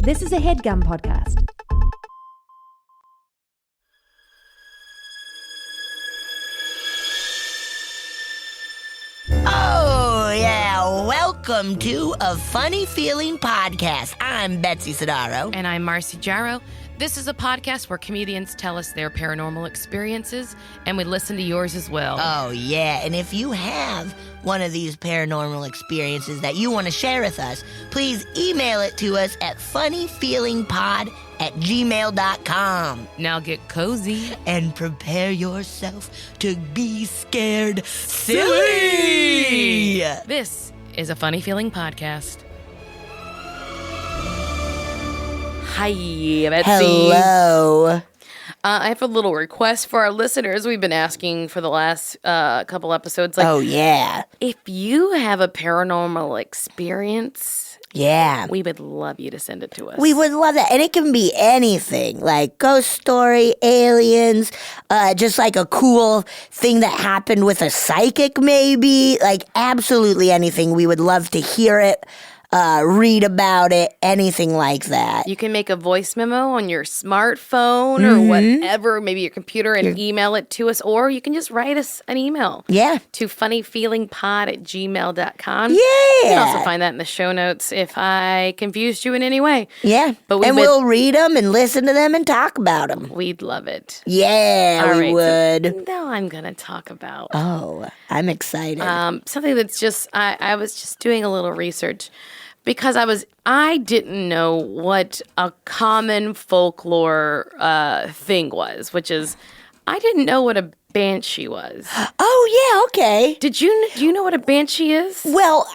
This is a HeadGum podcast. Oh, yeah. Welcome to A Funny Feeling Podcast. I'm Betsy Sidaro. And I'm Marcy Jarrow. This is a podcast where comedians tell us their paranormal experiences, and we listen to yours as well. Oh, yeah. And if you have one of these paranormal experiences that you want to share with us, please email it to us at funnyfeelingpod@gmail.com. Now get cozy. And prepare yourself to be scared silly. This is a Funny Feeling Podcast. Hi, Betsy. Hello. I have a little request for our listeners. We've been asking for the last couple episodes. Oh, yeah. If you have a paranormal experience, we would love you to send it to us. We would love that. And it can be anything, like ghost story, aliens, just like a cool thing that happened with a psychic maybe. Like absolutely anything. We would love to hear it. Read about it, anything like that. You can make a voice memo on your smartphone or whatever, maybe your computer, and email it to us, or you can just write us an email. Yeah. To funnyfeelingpod@gmail.com. Yeah. You can also find that in the show notes if I confused you in any way. Yeah. But we'll read them and listen to them and talk about them. We'd love it. Yeah, All we right, would. So now I'm going to talk about I'm excited. something that's just, I was just doing a little research. Because I didn't know what a common folklore thing was, which is, I didn't know what a banshee was. Oh, yeah, okay. Do you know what a banshee is? Well,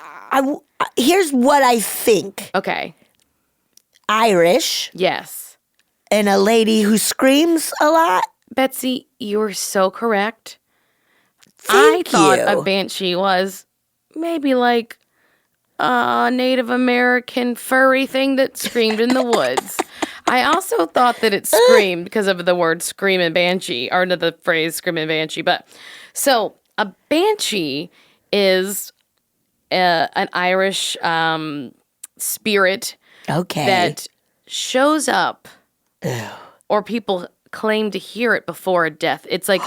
here's what I think. Okay. Irish. Yes. And a lady who screams a lot. Betsy, you're so correct. Thank I thought you. a banshee was maybe like a Native American furry thing that screamed in the woods. I also thought that it screamed because of the word screaming banshee, or the phrase screaming banshee. But so a banshee is an Irish spirit that shows up, or people claim to hear it before a death. It's like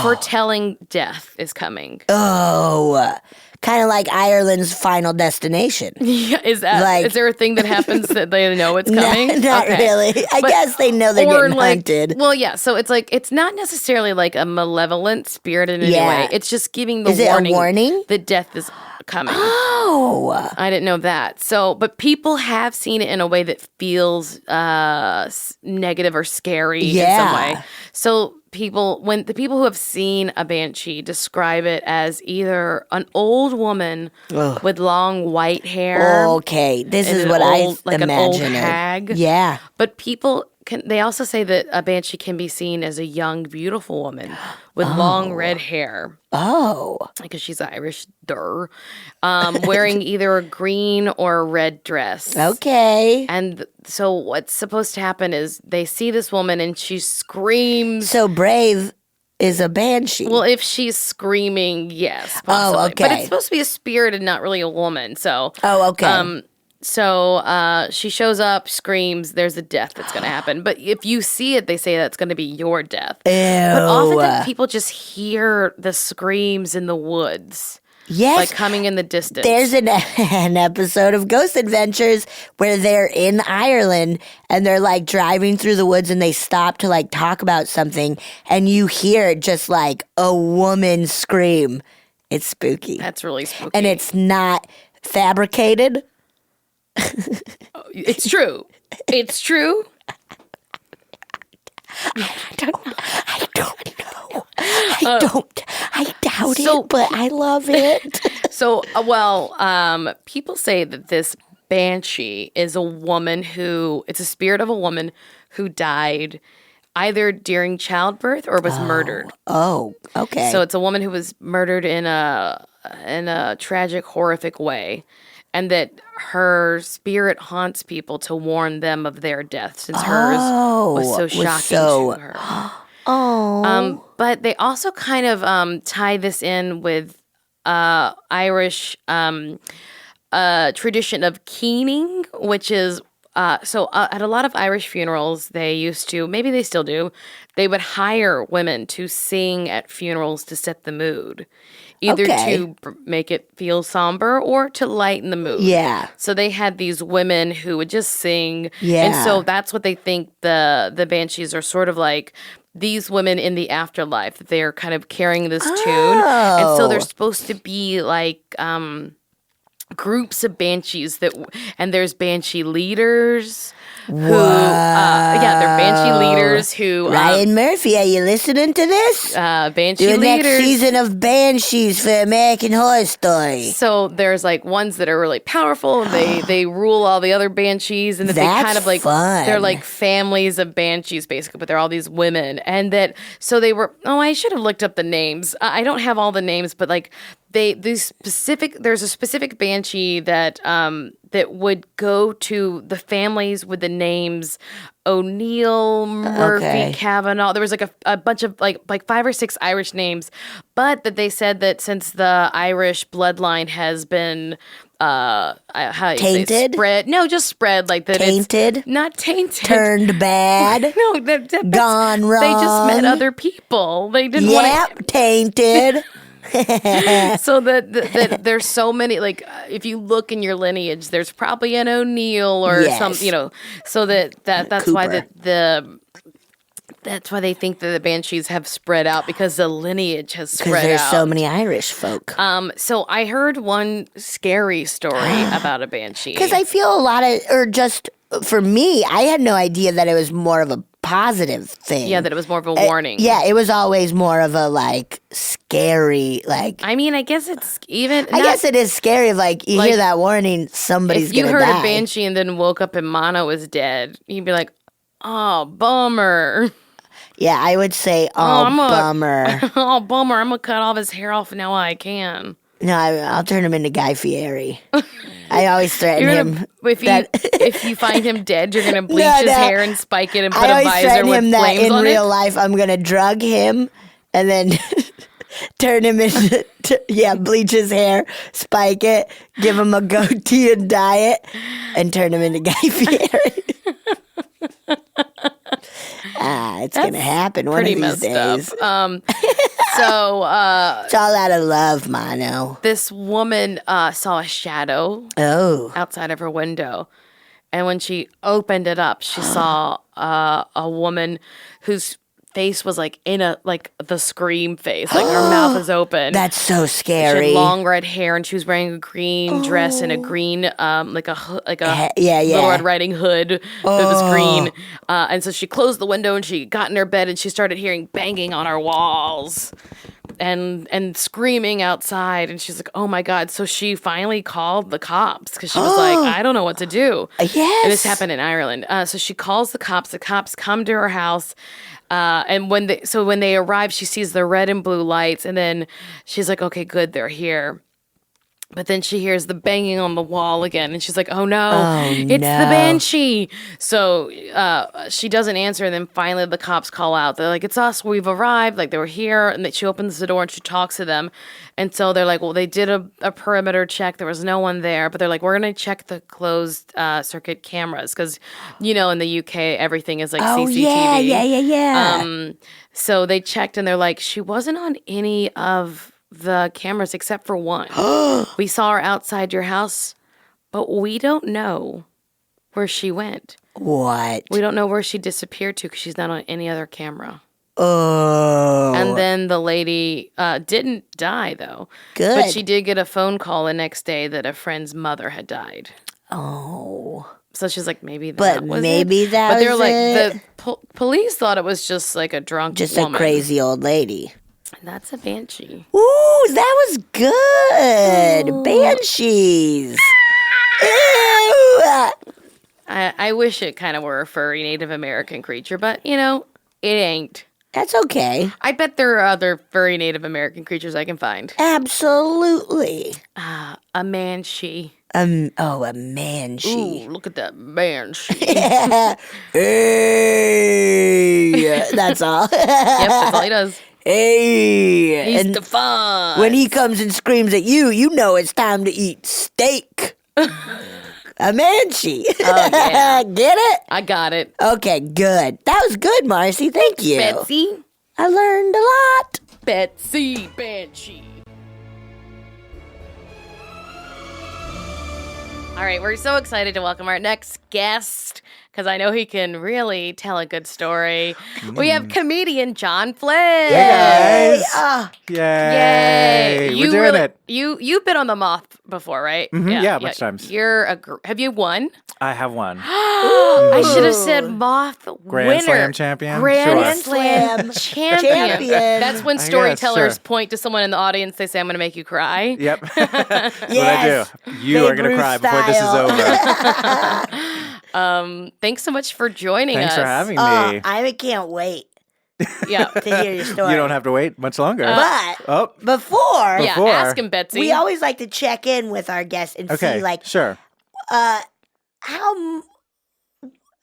foretelling death is coming. Oh, kind of like Ireland's Final Destination. Yeah, is there a thing that happens that they know it's coming? Not really. I guess they know they're getting hunted. Well, yeah. So it's not necessarily like a malevolent spirit in any way. It's just giving the warning that death is coming. Oh, I didn't know that. So, but people have seen it in a way that feels negative or scary in some way. So the people who have seen a banshee describe it as either an old woman with long white hair. Okay, this is what I imagine. An old hag. Yeah. But they also say that a banshee can be seen as a young, beautiful woman with long red hair. Oh. Because she's Irish, wearing either a green or a red dress. Okay. And so what's supposed to happen is they see this woman and she screams. So Brave is a banshee. Well, if she's screaming, yes, possibly. Oh, okay. But it's supposed to be a spirit and not really a woman, so. Oh, okay. So she shows up, screams, there's a death that's going to happen. But if you see it, they say that's going to be your death. Ew. But oftentimes people just hear the screams in the woods. Yes. Like coming in the distance. There's an episode of Ghost Adventures where they're in Ireland and they're like driving through the woods and they stop to like talk about something and you hear just like a woman scream. It's spooky. That's really spooky. And it's not fabricated. It's true. It's true. I don't know. I doubt it, but I love it. So, people say that this banshee is it's a spirit of a woman who died either during childbirth or was murdered. Oh, okay. So it's a woman who was murdered in a tragic, horrific way. And that her spirit haunts people to warn them of their death, since hers was so shocking to her. But they also kind of tie this in with Irish a tradition of keening, which is at a lot of Irish funerals, they used to, maybe they still do, they would hire women to sing at funerals to set the mood. Either to make it feel somber or to lighten the mood. Yeah. So they had these women who would just sing. Yeah. And so that's what they think the Banshees are sort of like these women in the afterlife. That they're kind of carrying this tune. And so they're supposed to be like groups of Banshees and there's Banshee leaders. They're Banshee leaders who... Ryan Murphy, are you listening to this? Banshee Do leaders. next season of Banshees for American Horror Story. So there's like ones that are really powerful and they rule all the other Banshees and that they kind of like... fun. They're like families of Banshees basically, but they're all these women. And that... So they were... Oh, I should have looked up the names. I don't have all the names, but like... There's a specific Banshee that would go to the families with the names O'Neill, Murphy, Kavanaugh. There was like a bunch of like 5 or 6 Irish names, but that they said that since the Irish bloodline has been tainted, spread. No, just spread like that. Tainted, it's not tainted, turned bad. No, gone wrong. They just met other people. They didn't. Tainted. So that there's so many, like if you look in your lineage, there's probably an O'Neill or some, so that's Cooper. why that's why they think that the Banshees have spread out because the lineage has spread out. Because there's so many Irish folk. So I heard one scary story about a Banshee. Because I feel for me, I had no idea that it was more of a positive thing. Yeah, that it was more of a warning. Yeah, it was always more of a like scary, like. I mean, I guess it's even. I guess it is scary. If you hear that warning, somebody's gonna die. If you heard a Banshee and then woke up and Mono was dead, you'd be like, "Oh, bummer." Yeah, I would say, bummer. Oh, bummer! I'm gonna cut all his hair off now while I can. No, I'll turn him into Guy Fieri. I always threaten him. If you find him dead, you're gonna bleach his hair and spike it and put a visor with flames on it. I always threaten him that in real life I'm gonna drug him and then turn him into bleach his hair, spike it, give him a goatee and dye it, and turn him into Guy Fieri. It's gonna happen one of these days. So it's all out of love, Mono. This woman saw a shadow outside of her window, and when she opened it up, she saw a woman whose face was like in the Scream face, like her mouth was open. That's so scary. She had long red hair, and she was wearing a green dress and a green Little Red Riding Hood that was green. And so she closed the window and she got in her bed and she started hearing banging on our walls and screaming outside. And she's like, "Oh my God!" So she finally called the cops because she was like, "I don't know what to do." Yes, and this happened in Ireland. So she calls the cops. The cops come to her house. And when they arrive, she sees the red and blue lights, and then she's like, "Okay, good, they're here." But then she hears the banging on the wall again, and she's like, "Oh no, it's the Banshee!" So she doesn't answer, and then finally the cops call out. They're like, "It's us. We've arrived." Like they were here, and she opens the door and she talks to them, and so they're like, "Well, they did a perimeter check. There was no one there, but they're like, we're gonna check the closed circuit cameras because, in the UK everything is like CCTV." Yeah. So they checked, and they're like, "She wasn't on any of the cameras except for one. We saw her outside your house, but we don't know where she went." What? We don't know where she disappeared to because she's not on any other camera. Oh. And then the lady didn't die, though. Good. But she did get a phone call the next day that a friend's mother had died. Oh. So she's like, maybe that but was maybe it. that But they're was like, it. the police thought it was just like a drunk woman. A crazy old lady. That's a Banshee. Ooh, that was good. Ooh. Banshees. Ew. I wish it kind of were a furry Native American creature, but, it ain't. That's okay. I bet there are other furry Native American creatures I can find. Absolutely. A Banshee. A Banshee. Ooh, look at that Banshee. Hey. That's all. Yep, that's all he does. Hey. He's the fun. When he comes and screams at you, you know it's time to eat steak. A Banshee. Oh, yeah. Get it? I got it. Okay, good. That was good, Marcy. Thank you. Betsy. I learned a lot. Betsy Banshee. All right, we're so excited to welcome our next guest because I know he can really tell a good story. We have comedian John Flynn. Hey, guys. Ah, Yay. We're doing it. You've been on the Moth before, right? Yeah, a bunch of times. Have you won? I have one. I should have said Moth Grand winner. Slam champion? Grand Sure. Slam champion. That's when I guess, storytellers sure. point to someone in the audience. They say, "I'm going to make you cry." Yep. That's Yes. what I do. You are going to Babe cry Ruth before this is over. Thanks so much for joining Thanks us. for having me. I can't wait Yeah. to hear your story. You don't have to wait much longer. But oh, before, Yeah, Before. ask him, Betsy. we always like to check in with our guests and okay. see, like, Sure.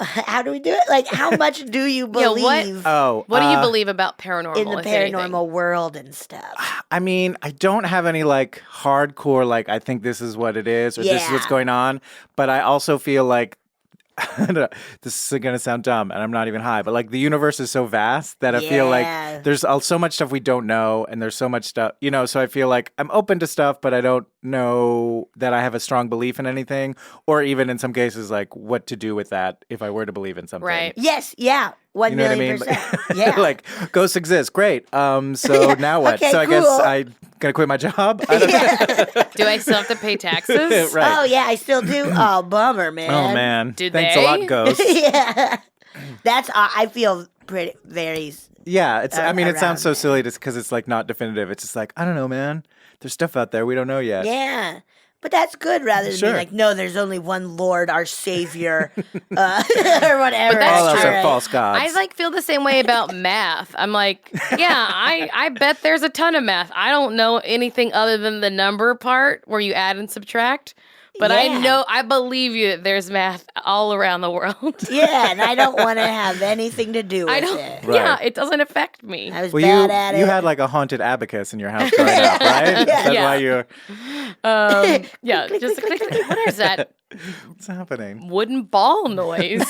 how do we do it? Like, how much do you believe Oh, What do you believe about paranormal? in the if anything? paranormal world and stuff? I mean, I don't have any like hardcore, like, I think this is what it is or this is what's Yeah. going on. But I also feel like, I don't know, this is going to sound dumb and I'm not even high, but like the universe is so vast that I feel Yeah. like there's so much stuff we don't know and there's so much stuff, so I feel like I'm open to stuff, but I don't know that I have a strong belief in anything or even in some cases like what to do with that if I were to believe in something. Right. Yes, yeah, 1 You know what I million mean? percent. Yeah. Like ghosts exist. Great. So now what? Okay, so I guess cool. I'm going to quit my job. I don't know. Do I still have to pay taxes? Right. Oh yeah, I still do. Oh bummer, man. Oh man. Do Thanks they? a lot, ghosts. Yeah, that's. I feel pretty very. Yeah, it sounds around so it. silly just because it's like not definitive. It's just like, I don't know, man. There's stuff out there we don't know yet. Yeah. But that's good rather than Sure. being like, no, there's only one Lord, our Savior, or whatever. But that's All else true. are false gods. I feel the same way about math. I'm like, yeah, I bet there's a ton of math. I don't know anything other than the number part where you add and subtract. But Yeah. I believe you that there's math all around the world. Yeah, and I don't want to have anything to do with I don't. it. Right. Yeah, it doesn't affect me. I was well, bad at it. you had like a haunted abacus in your house growing up, right? That's Yeah. why you're. Yeah, just click, click, click. What is that What's happening? wooden ball noise?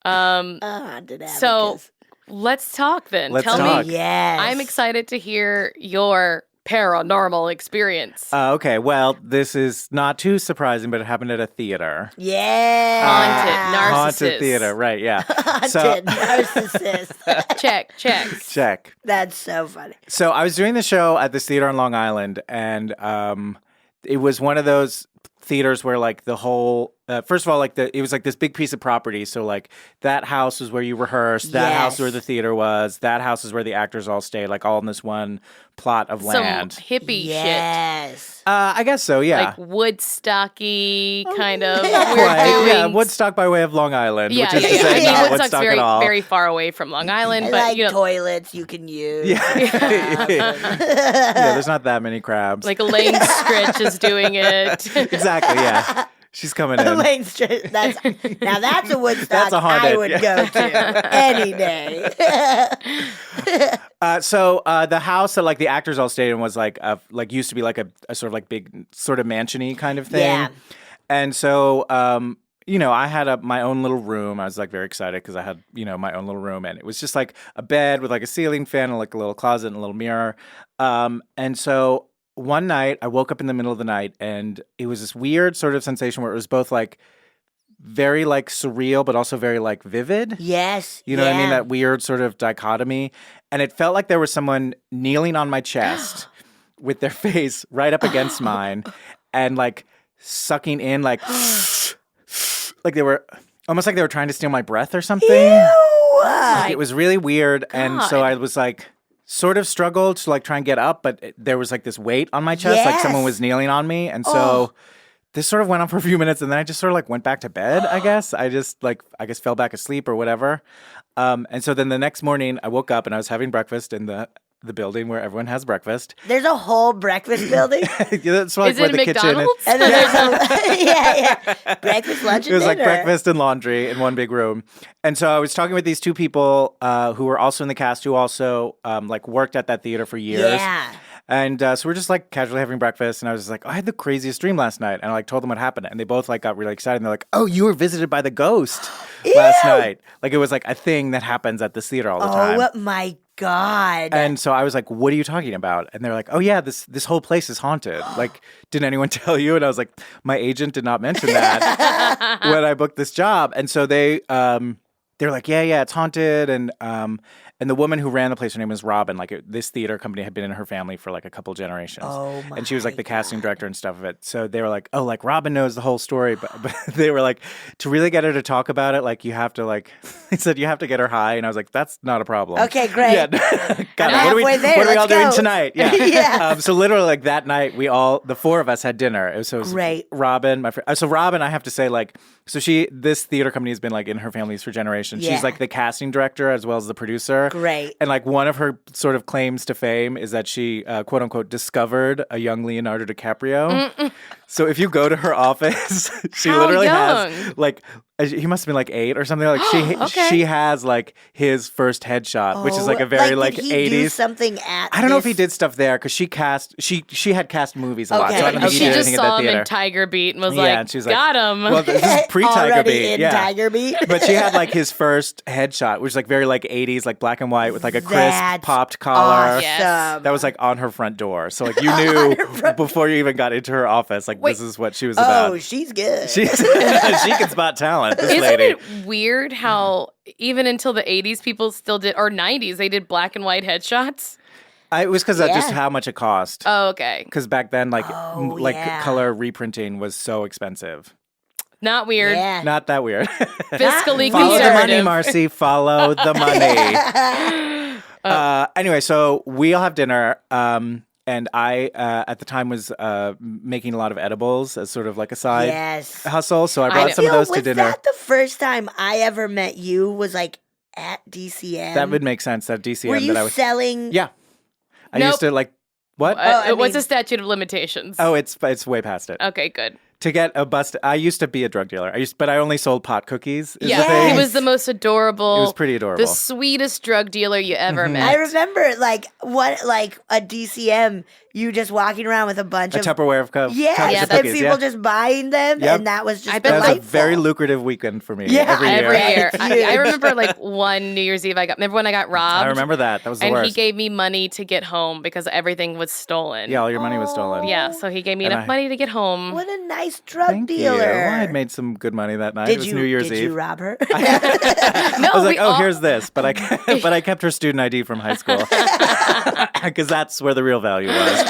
haunted So abacus. let's talk then. Let's Tell talk. me. Yes. I'm excited to hear your paranormal experience. Okay, well, this is not too surprising, but it happened at a theater. Yeah. Haunted, narcissist. Haunted theater, right? Yeah. Haunted narcissist. Check. Check. That's so funny. So I was doing the show at this theater on Long Island, and it was one of those theaters where like the whole first of all, like it was like this big piece of property. So like that house was where you rehearsed, that house Yes. where the theater was, that house is where the actors all stayed, like all in this one plot of Some land. hippie shit. Yes. I guess so, yeah. Like Woodstocky kind of. Right, We're yeah, doing. Woodstock by way of Long Island, Yeah, which is yeah, to yeah. say I mean, not Woodstock's Woodstock very, at all. very far away from Long Island, I but like you know, toilets you can use. yeah, there's not that many crabs. like Elaine Stritch is doing it. Exactly, yeah. She's coming in. Main Street. That's a Woodstock That's a haunted, I would yeah. go to any day. So the house that like the actors all stayed in was like used to be like a sort of like big sort of mansion-y kind of thing. Yeah. And so I had my own little room. I was like very excited because I had my own little room, and it was just like a bed with like a ceiling fan and like a little closet and a little mirror. And so one night I woke up in the middle of the night, and it was this weird sort of sensation where it was both like very like surreal but also very like vivid. Yes. You know what I mean? yeah. That weird sort of dichotomy. And it felt like there was someone kneeling on my chest with their face right up against mine and like sucking in like like they were almost like they were trying to steal my breath or something. Like, it was really weird. And so God. I was like sort of struggled to like try and get up, but there was like this weight on my chest, like someone Yes. was kneeling on me. And so this sort of went on for a few minutes, and then I just sort of like went back to bed, I guess. I just fell back asleep or whatever. And so then the next morning I woke up and I was having breakfast in the building where everyone has breakfast. There's a whole breakfast building. That's like Is where it a the kitchen McDonald's? And then there's yeah. Breakfast, lunch, It and was like dinner. breakfast and laundry in one big room. And so I was talking with these two people who were also in the cast who also like worked at that theater for years. Yeah. And so we're just like casually having breakfast, and I was just like, I had the craziest dream last night, and I like told them what happened, and they both like got really excited, and they're like, oh, you were visited by the ghost last night. Like it was like a thing that happens at this theater all the time. Oh my God. And so I was like, what are you talking about? And they're like, oh yeah, this whole place is haunted. Like, didn't anyone tell you? And I was like, my agent did not mention that when I booked this job. And so they're like, yeah, it's haunted. And the woman who ran the place, her name was Robin. Like this theater company had been in her family for like a couple generations. Oh my And she was like the casting director and stuff of it. So they were like, oh, like Robin knows the whole story. But they were like, to really get her to talk about it, like you have to like, they said you have to get her high. And I was like, that's not a problem. Okay, great. Yeah. Got it. What are we all doing tonight? Yeah. Yeah. So literally like that night, the four of us had dinner. It was Great. Robin, my friend. So Robin, I have to say like, so this theater company has been like in her families for generations. Yeah. She's like the casting director as well as the producer. Great. And like one of her sort of claims to fame is that she quote unquote discovered a young Leonardo DiCaprio. So if you go to her office, she literally has like he must have been like 8 or something. Like she has like his first headshot, which is like a very like did he 80s. do something at I don't know if he did stuff there because she had cast movies a lot. So I don't think he She did just anything at saw that him in theater. Tiger Beat and was Yeah, like, and she was like, got him. Well, this is pre-Tiger Already Beat. in Yeah. Tiger Beat. But she had like his first headshot, which was like very like 80s, like black and white with like a crisp That's popped collar. Awesome. Yes. That was like on her front door. So like you knew before you even got into her office, like this is what she was about. Oh, she's good. She can spot talent, this Isn't lady. it weird how even until the 80s people still did, or 90s, they did black and white headshots? It was because of Yeah. just how much it cost. Oh, okay. Because back then, like yeah. color reprinting was so expensive. Not weird. Yeah. Not that weird. Fiscally Follow the money, conservative. Marcy. Follow the money. Anyway, so we all have dinner. And I, at the time, was making a lot of edibles as sort of like a side Yes. hustle. So I brought some of those to was dinner. that the first time I ever met you was like at DCM? That would make sense. That DCM Were you that I was. selling? Yeah. I Nope. used to like. What? What's the statute of limitations? Oh, it's way past it. Okay, good. To get a bust, I used to be a drug dealer. But I only sold pot cookies. Is Yeah, the thing. he was the most adorable. It was pretty adorable. The sweetest drug dealer you ever met. I remember like a DCM, you just walking around with a bunch a of Tupperware of cups. yes, cups of and cookies, people just buying them, Yep. and that was just I bet That was delightful. a very lucrative weekend for me. Yeah, every year. Every year. Huge. I remember like one New Year's Eve remember when I got robbed? I remember that. That was the And worst. he gave me money to get home because everything was stolen. Yeah, all your money was stolen. Yeah, so he gave me And enough money to get home. What a nice drug Thank you. dealer. Well, I had made some good money that night. It Did was you New Year's did Eve. you rob her? No, I was like, we oh, all- here's this, but I kept her student ID from high school because that's where the real value was.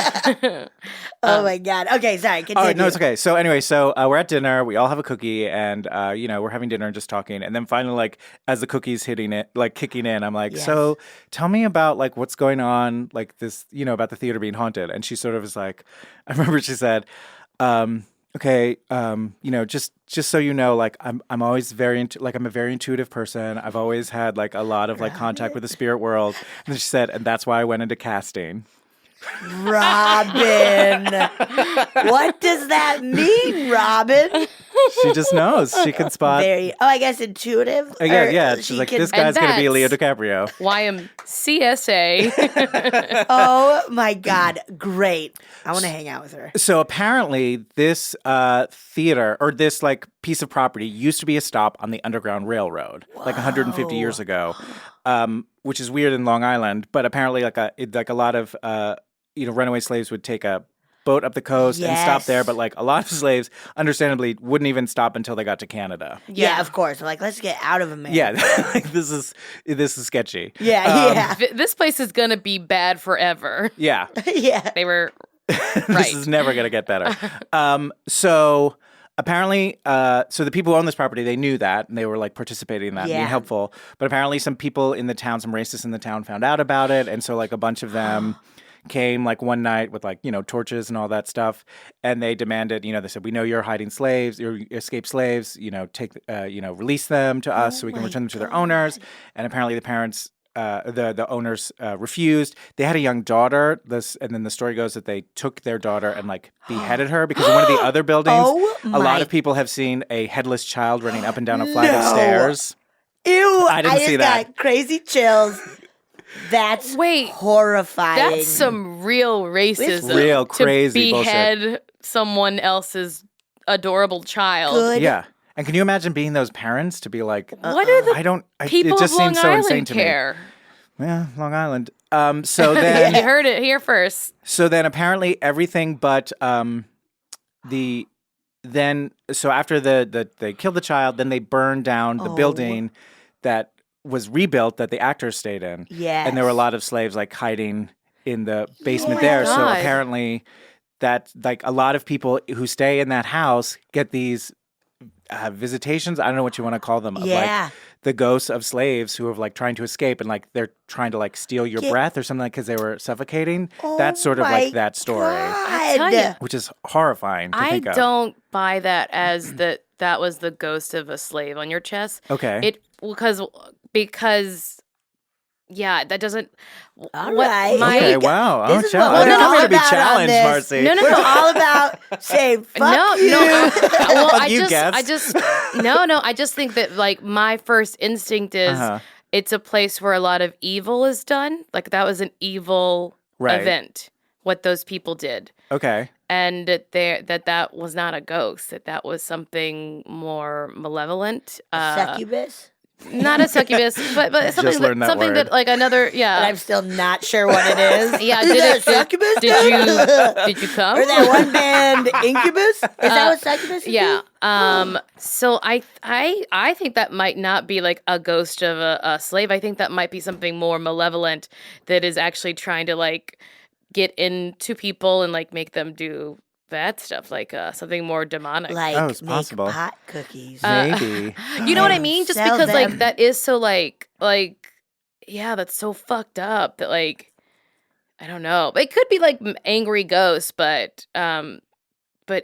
Oh my god. Okay, sorry. Continue. All right, no, it's okay. So anyway, we're at dinner. We all have a cookie, and we're having dinner and just talking. And then finally, like as the cookie's hitting it, like kicking in, I'm like, Yes. so tell me about like what's going on, like this, about the theater being haunted. And she sort of is like, I remember she said, okay, just so you know, like I'm always I'm a very intuitive person. I've always had like a lot of like contact with the spirit world. And she said, and that's why I went into casting. Robin. What does that mean, Robin? She just knows. She can spot. I guess intuitive. Yeah. Or She's she like, can- this guy's going to be Leo that's- DiCaprio. YMCSA. Oh my god, great! I want to hang out with her. So apparently, this theater or this like piece of property used to be a stop on the Underground Railroad, like 150 years ago, which is weird in Long Island. But apparently, like a lot of runaway slaves would take a boat up the coast and stop there. Yes. But like a lot of slaves, understandably, wouldn't even stop until they got to Canada. Yeah, of course. Like, let's get out of America. Yeah, like this is sketchy. Yeah, This place is going to be bad forever. Yeah. yeah. They were This right. is never going to get better. So apparently, so the people who own this property, they knew that, and they were like participating in that, and being Yeah. helpful. But apparently, some people in the town, some racists in the town, found out about it, and so like a bunch of them came like one night with like torches and all that stuff, and they demanded, they said, we know you're hiding slaves, you're escaped slaves, take release them to us so we can return them to their owners. And apparently the parents the owners refused. They had a young daughter. And then the story goes that they took their daughter and like beheaded her because in one of the other buildings, Oh a lot my- of people have seen a headless child running up and down a flight of stairs. Ew! I didn't just see that. got crazy chills. That's Wait, horrifying. That's some real racism. Real crazy to behead bullshit. someone else's adorable child. Good. Yeah. And can you imagine being those parents to be like, What are the people it just of Long seems so insane Island to care? me. Yeah, Long Island. So then, You heard it here first. so then apparently everything but so after they killed the child, then they burned down the building that was rebuilt that the actors stayed in. Yes. And there were a lot of slaves like hiding in the basement my there. So God. apparently that like a lot of people who stay in that house get these visitations. I don't know what you want to call them. Of Yeah. like the ghosts of slaves who are like trying to escape and like they're trying to like steal your breath or something because they were suffocating. That's sort of like that story, I tell ya. which is horrifying to I think of. don't buy that as that was the ghost of a slave on your chest. Okay. Because yeah, that doesn't. All right. Okay, wow. This Oh, is what challenge. we're I'm all here to be about on challenged, this. Marcy. No, no, We're no. all about saying fuck No, you. I just think that like my first instinct is it's a place where a lot of evil is done. Like that was an evil event, what those people did. Okay. And that was not a ghost, that was something more malevolent. Succubus? Not a succubus, but something learned that word. that like another, yeah. But I'm still not sure what it is. Yeah, Is that a succubus? did you come? Or that one band, Incubus? Is that what succubus is? Yeah. So I think that might not be like a ghost of a slave. I think that might be something more malevolent that is actually trying to like get into people and like make them do bad stuff, like something more demonic. Like Oh, it's make possible. pot cookies. Maybe. You know what I mean? Just Sell because like them. that is so like yeah, that's so fucked up that like I don't know. It could be like angry ghosts, but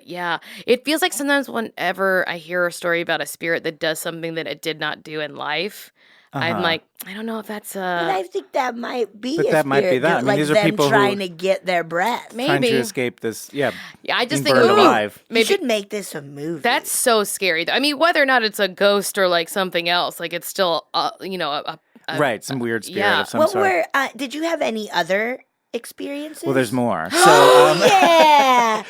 yeah, it feels like sometimes whenever I hear a story about a spirit that does something that it did not do in life, I'm like, I don't know if that's But I think that might be But a that might be spirit, that. I mean, like these are them people who- trying to get their breath. maybe. Trying to escape this. Yeah. Yeah, I just being think it burned would be alive. You maybe should make this a movie. that's so scary. I mean, whether or not it's a ghost or like something else, like it's still a Right. Some weird spirit yeah. of some What sort. were? Did you have any other experiences? Well, there's more. So, yeah.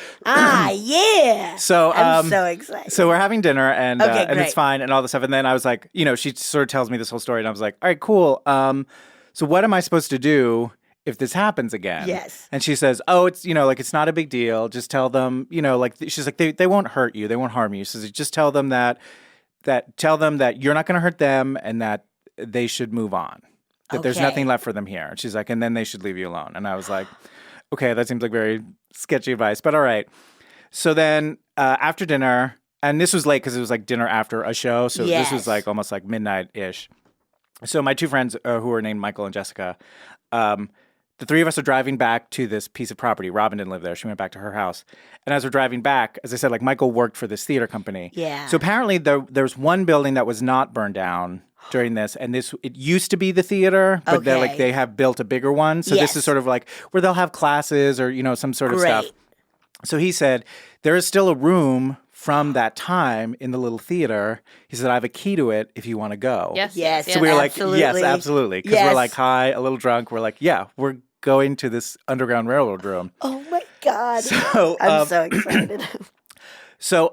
Yeah. so, I'm so excited. So we're having dinner and Okay, and it's great. fine and all this stuff. And then I was like, she sort of tells me this whole story and I was like, all right, cool. So what am I supposed to do if this happens again? Yes. And she says, oh, it's, like it's not a big deal. Just tell them, like she's like, they won't hurt you. They won't harm you. She says, just tell them that you're not going to hurt them and that they should move on. That there's Okay. nothing left for them here. And she's like, and then they should leave you alone. And I was like, okay, that seems like very sketchy advice, but all right. So then after dinner, and this was late because it was like dinner after a show. So this was Yes. like almost like midnight-ish. So my two friends who were named Michael and Jessica, the three of us are driving back to this piece of property. Robin didn't live there. She went back to her house. And as we're driving back, as I said, like Michael worked for this theater company. Yeah. So apparently there's one building that was not burned down during this. And it used to be the theater, but Okay. they have built a bigger one. So this Yes. is sort of like where they'll have classes or, some sort of stuff. Great. So he said, there is still a room from that time in the little theater. He said, I have a key to it if you want to go. yes, Yes. yes. So we were like, Absolutely. yes, absolutely. Because Yes. we're like high, a little drunk. We're like, yeah, we're going to this Underground Railroad room. Oh my God. So, I'm so excited. so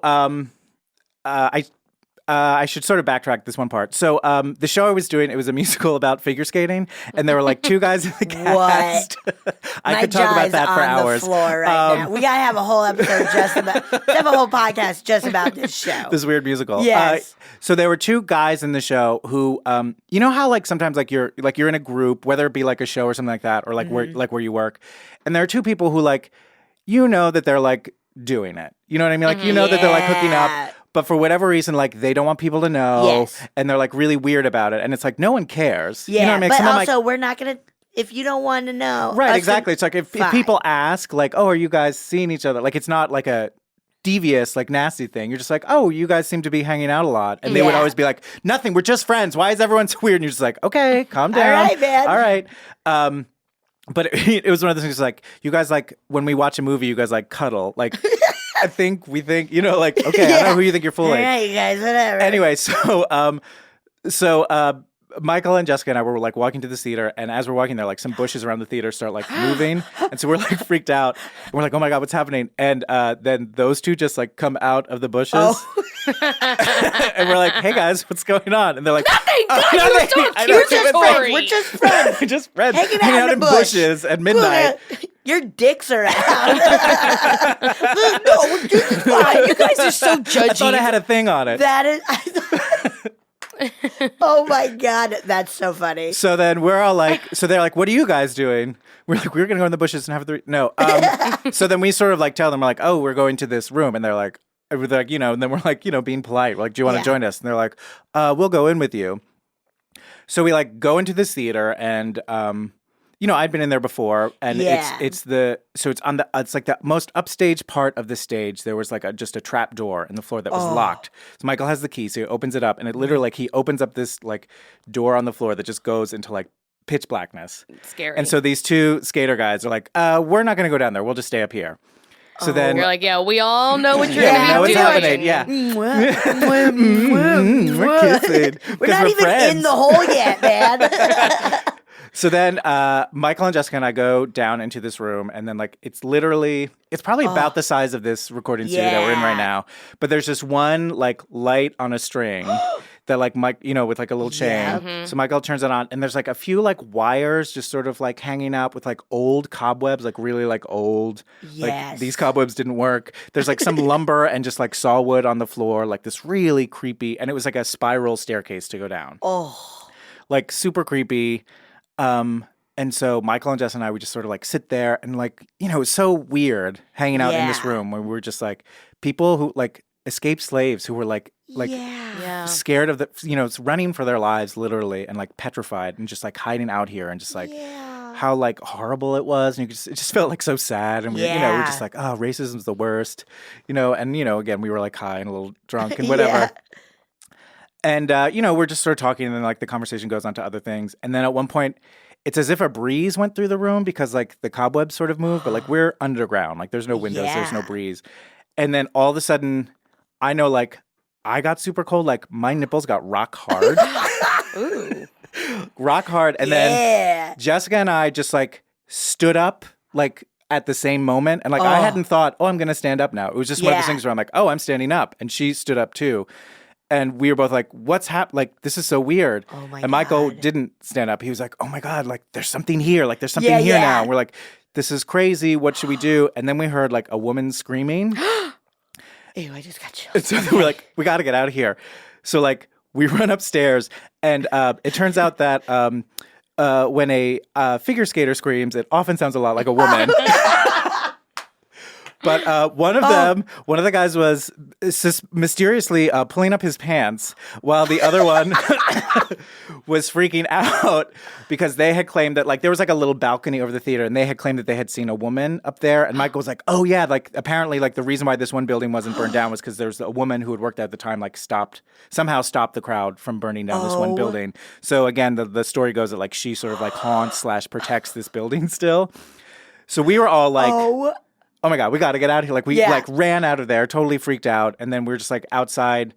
I should sort of backtrack this one part. So the show I was doing, it was a musical about figure skating, and there were like two guys in the cast. I My could talk about jaw's that for on hours. the floor right now. We gotta have a whole episode have a whole podcast just about this show. This weird musical. Yes. So there were two guys in the show who, you know how like sometimes like you're in a group, whether it be like a show or something like that, or like where you work, and there are two people who like, that they're like doing it. You know what I mean? Like that they're like hooking Yeah. up. But for whatever reason, like they don't want people to know, Yes. and they're like really weird about it, and it's like no one cares. Yeah, you know what I mean? but Someone also we're not gonna. If you don't want to know, right? us Exactly. It's like if fine. people ask, like, "Oh, are you guys seeing each other?" Like it's not like a devious, like nasty thing. You're just like, "Oh, you guys seem to be hanging out a lot," and they would Yeah. always be like, "Nothing. We're just friends. Why is everyone so weird?" And you're just like, "Okay, calm down. All right, man. All right." But it was one of those things like you guys like when we watch a movie, you guys like cuddle, like. we think, like, okay, I know who you think you're fooling. All right, you guys, whatever. Anyway, Michael and Jessica and I were like walking to the theater, and as we're walking there, like some bushes around the theater start like moving, and so we're like freaked out. And we're like, "Oh my god, what's happening?" And then those two just like come out of the bushes, and we're like, "Hey guys, what's going on?" And they're like, Nothing. God, nothing. you're so accusatory. We're just friends. just friends Hanging hanging out out in in the bush. bushes at midnight." Your dicks are out. No, this is fine. You guys are so judgy. I thought I had a thing on it. That is. Oh my god, that's so funny. So then we're all like, so they're like, "What are you guys doing?" We're like, "We're gonna go in the bushes and have the no." So then we sort of like tell them, we're like, "Oh, we're going to this room," and they're like, and then we're like, being polite. We're like, "Do you want to join us?" And they're like, "We'll go in with you." So we like go into this theater, and I'd been in there before, and it's like the most upstage part of the stage. There was like just a trap door in the floor that was locked. So Michael has the key, so he opens it up, and it literally like he opens up this like door on the floor that just goes into like pitch blackness. It's scary. And so these two skater guys are like, "We're not going to go down there. We'll just stay up here." So then you're like, "Yeah, we all know what you're know going to what's be doing." happening. Yeah. We're kissing. We're not even in the hole yet, man. So then Michael and Jessica and I go down into this room, and then like it's probably about the size of this recording studio that we're in right now. But there's just one like light on a string that like Mike, with like a little chain. Yeah. Mm-hmm. So Michael turns it on, and there's like a few like wires just sort of like hanging out with like old cobwebs, like really like old. Like Yes. these cobwebs didn't work. There's like some lumber and just like sawwood on the floor, like this really creepy, and it was like a spiral staircase to go down. Oh. Like super creepy. And so Michael and Jess and I would just sort of like sit there and like, it was so weird hanging out in this Yeah. room where we were just like people who like escaped slaves who were like Yeah. scared of it's running for their lives literally and like petrified and just like hiding out here and just like how like horrible it was. And it just felt like so sad. And we we're just like, oh, racism's the worst, and, again, we were like high and a little drunk and whatever. Yeah. And, we're just sort of talking, and then like the conversation goes on to other things. And then at one point, it's as if a breeze went through the room because like the cobwebs sort of moved, but like we're underground. Like there's no windows, there's no breeze. And then all of a sudden, I know like I got super cold. Like my nipples got rock hard. Ooh. Rock hard. And then Jessica and I just like stood up like at the same moment. And like I hadn't thought, I'm going to stand up now. It was just one of those things where I'm like, I'm standing up. And she stood up too. And we were both like, what's happened? Like, this is so weird. Oh my and Michael God. didn't stand up. He was like, oh my God, like there's something here. Like there's something here now. And we're like, this is crazy. What should we do? And then we heard like a woman screaming. Ew, I just got chills. And so we're like, we got to get out of here. So like we run upstairs, and it turns out that when a figure skater screams, it often sounds a lot like a woman. But one of the guys was mysteriously pulling up his pants while the other one was freaking out because they had claimed that like there was like a little balcony over the theater, and they had claimed that they had seen a woman up there. And Michael was like, oh yeah, like apparently like the reason why this one building wasn't burned down was because there was a woman who had worked there at the time like somehow stopped the crowd from burning down this one building. So again, the story goes that like she sort of like haunts / protects this building still. So we were all like, oh my God, we got to get out of here. Like we like ran out of there, totally freaked out. And then we were just like outside